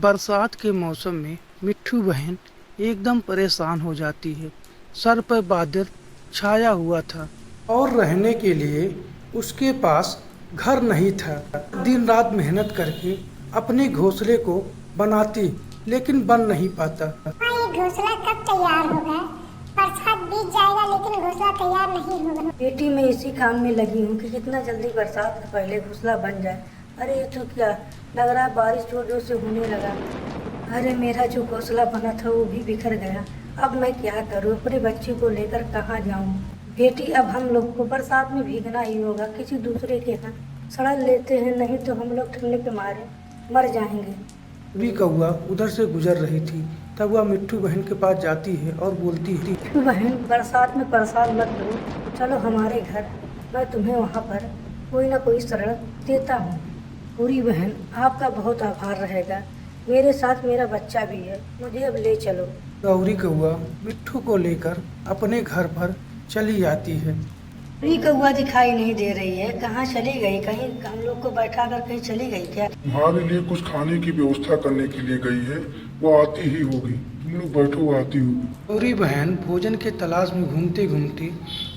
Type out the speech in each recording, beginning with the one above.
बरसात के मौसम में मिट्ठू बहन एकदम परेशान हो जाती है। सर पर बादल छाया हुआ था और रहने के लिए उसके पास घर नहीं था। दिन रात मेहनत करके अपने घोंसले को बनाती, लेकिन बन नहीं पाता। ये घोंसला कब तैयार होगा? बरसात बीत जाएगा लेकिन घोंसला तैयार नहीं होगा। बेटी मैं इसी काम में लगी हूँ कि कितना जल्दी बरसात से पहले घोंसला बन जाए। अरे ये तो क्या लग रहा है, बारिश जोर जोर से होने लगा। अरे मेरा जो घोंसला बना था वो भी बिखर गया। अब मैं क्या करूँ, अपने बच्चे को लेकर कहाँ जाऊँ? बेटी अब हम लोग को बरसात में भीगना ही होगा, किसी दूसरे के यहाँ सड़क लेते हैं, नहीं तो हम लोग ठंडे के मारे मर जाएंगे। भी कौआ उधर से गुजर रही थी, तब वह मिट्ठू बहन के पास जाती है और बोलती है, मिट्ठू बहन बरसात में परेशान मत करो, चलो हमारे घर, मैं तुम्हें वहाँ पर कोई ना कोई शरण देता हूँ। पूरी बहन आपका बहुत आभार रहेगा, मेरे साथ मेरा बच्चा भी है, मुझे अब ले चलो। गौरी कौआ मिट्ठू को लेकर अपने घर पर चली जाती है। पूरी कौआ दिखाई नहीं दे रही है, कहाँ चली गई? कहीं हम लोग को बैठा कर कहीं चली गई क्या? तुम्हारे लिए कुछ खाने की व्यवस्था करने के लिए गई है, वो आती ही होगी। तुम लोग बैठो, वो आती होगी। गौरी बहन भोजन के तलाश में घूमते घूमते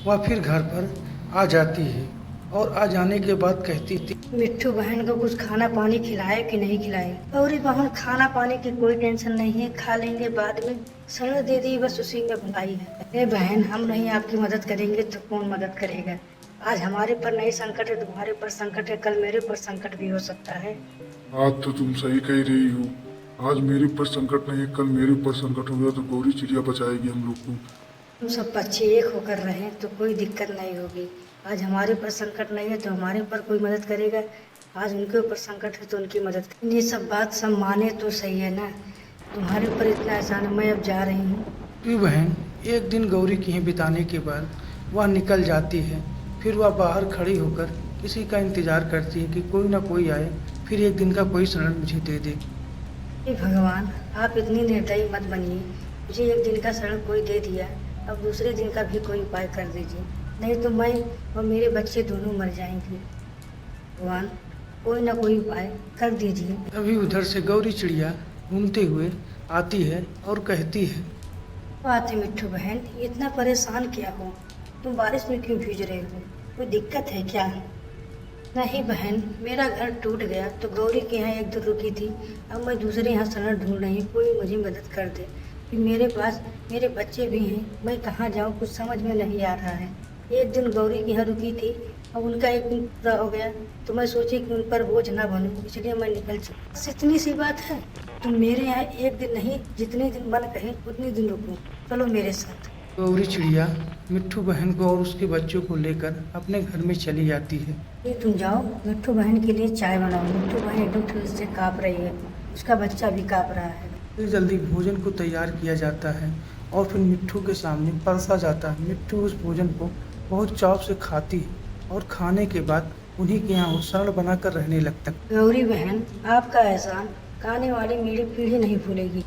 वह फिर घर पर आ जाती है और आ जाने के बाद कहती थी, मिट्ठू बहन को कुछ खाना पानी खिलाए कि नहीं खिलाए? गौरी बहन खाना पानी की कोई टेंशन नहीं है, खा लेंगे बाद में, शरण दे दी बस उसी में भलाई है। अरे बहन हम नहीं आपकी मदद करेंगे तो कौन मदद करेगा? आज हमारे पर नई संकट है, तुम्हारे पर संकट है, कल मेरे पर संकट भी हो सकता है। आज तो तुम सही कह रही हो, आज मेरे ऊपर संकट नहीं, कल मेरे ऊपर संकट हो गया तो गौरी चिड़िया बचाएगी हम लोग को। हम सब पक्षी एक होकर रहें तो कोई दिक्कत नहीं होगी। आज हमारे पर संकट नहीं है तो हमारे पर कोई मदद करेगा, आज उनके ऊपर संकट है तो उनकी मदद। ये सब बात सब माने तो सही है ना, तुम्हारे ऊपर इतना एहसान है, मैं अब जा रही हूँ। मिट्ठू बहन एक दिन गौरी के यहाँ बिताने के बाद वह निकल जाती है। फिर वह बाहर खड़ी होकर किसी का इंतजार करती है कि कोई ना कोई आए, फिर एक दिन का कोई शरण मुझे दे दे। हे भगवान, आप इतनी निर्दयी मत बनिए, मुझे एक दिन का शरण कोई दे दिया, अब दूसरे दिन का भी कोई उपाय कर दीजिए, नहीं तो मैं और मेरे बच्चे दोनों मर जाएंगे। भगवान कोई ना कोई उपाय कर दीजिए। तभी उधर से गौरी चिड़िया घूमते हुए आती है और कहती है, बात है मिट्ठू बहन, इतना परेशान क्या हो? तुम बारिश में क्यों भीग रहे हो? कोई दिक्कत है क्या? नहीं बहन, मेरा घर टूट गया तो गौरी के यहाँ एक दिन रुकी थी, अब मैं दूसरे यहाँ शरण ढूंढ रही हूँ, कोई मुझे मदद कर दे। फिर मेरे पास मेरे बच्चे भी हैं, मैं कहाँ जाऊँ कुछ समझ में नहीं आ रहा है। एक दिन गौरी के यहाँ रुकी थी, अब उनका एक दिन पूरा हो गया तो मैं सोची कि उन पर बोझ ना बनूं, इसलिए मैं निकल चुकी। बस इतनी सी बात है, तुम मेरे यहाँ एक दिन नहीं जितने दिन मन कहे उतने दिन रुको, चलो मेरे साथ। गौरी चिड़िया मिट्ठू बहन को और उसके बच्चों को लेकर अपने घर में चली जाती है। ये तुम जाओ मिट्ठू बहन के लिए चाय बनाओ, मिट्ठू बहन एकदम ठंड से काँप रही है, उसका बच्चा भी काँप रहा है। फिर जल्दी भोजन को तैयार किया जाता है और फिर मिट्ठू के सामने परसा जाता है। मिट्ठू उस भोजन को बहुत चाव से खाती है और खाने के बाद उन्हीं के यहाँ शरण बनाकर रहने लगता है। गौरी बहन आपका एहसान आने वाली मेरी पीढ़ी नहीं भूलेगी।